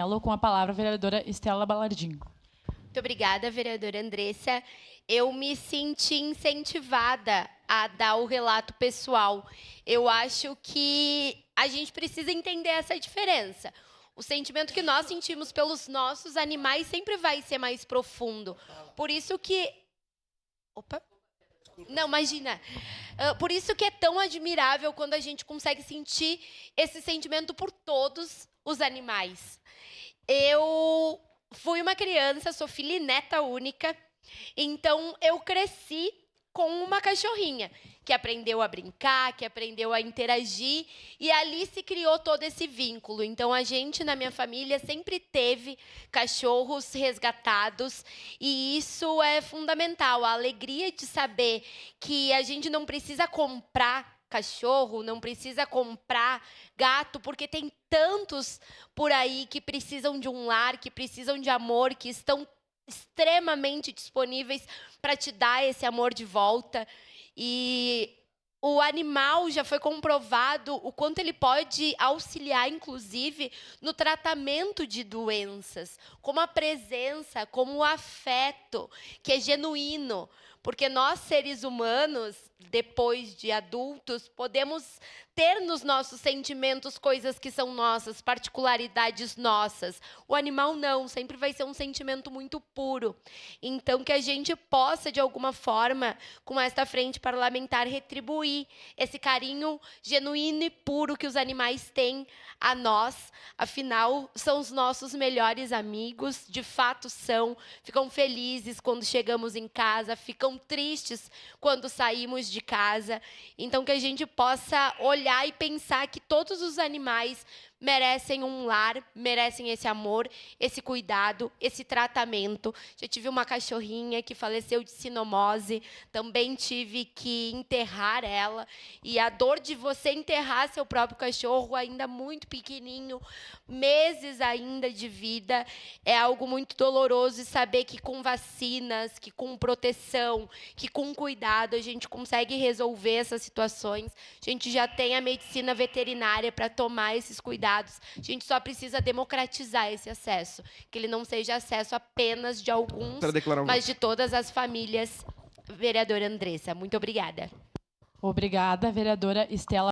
Com a palavra, a vereadora Estela Balardim. Muito obrigada, vereadora Andressa. Eu me senti incentivada a dar o relato pessoal. Eu acho que a gente precisa entender essa diferença. O sentimento que nós sentimos pelos nossos animais sempre vai ser mais profundo. Por isso que... Opa! Não, imagina. Por isso que é tão admirável quando a gente consegue sentir esse sentimento por todos os animais. Eu fui uma criança, sou filha e neta única, então eu cresci com uma cachorrinha que aprendeu a brincar, que aprendeu a interagir, e ali se criou todo esse vínculo. Então, a gente, na minha família, sempre teve cachorros resgatados, e isso é fundamental. A alegria de saber que a gente não precisa comprar cachorro, não precisa comprar gato, porque tem tantos por aí que precisam de um lar, que precisam de amor, que estão extremamente disponíveis para te dar esse amor de volta. E o animal já foi comprovado o quanto ele pode auxiliar, inclusive, no tratamento de doenças, como a presença, como o afeto, que é genuíno. Porque nós, seres humanos, depois de adultos, podemos ter nos nossos sentimentos coisas que são nossas, particularidades nossas. O animal não, sempre vai ser um sentimento muito puro. Então, que a gente possa, de alguma forma, com esta frente parlamentar, retribuir esse carinho genuíno e puro que os animais têm a nós. Afinal, são os nossos melhores amigos, de fato são. Ficam felizes quando chegamos em casa, ficam tristes quando saímos de casa. Então, que a gente possa olhar e pensar que todos os animais merecem um lar, merecem esse amor, esse cuidado, esse tratamento. Já tive uma cachorrinha que faleceu de sinomose, também tive que enterrar ela. E a dor de você enterrar seu próprio cachorro, ainda muito pequenininho, meses ainda de vida, é algo muito doloroso. E saber que com vacinas, que com proteção, que com cuidado, a gente consegue resolver essas situações. A gente já tem a medicina veterinária para tomar esses cuidados. A gente só precisa democratizar esse acesso, que ele não seja acesso apenas de alguns, mas de todas as famílias. Vereadora Andressa, muito obrigada. Obrigada, vereadora Estela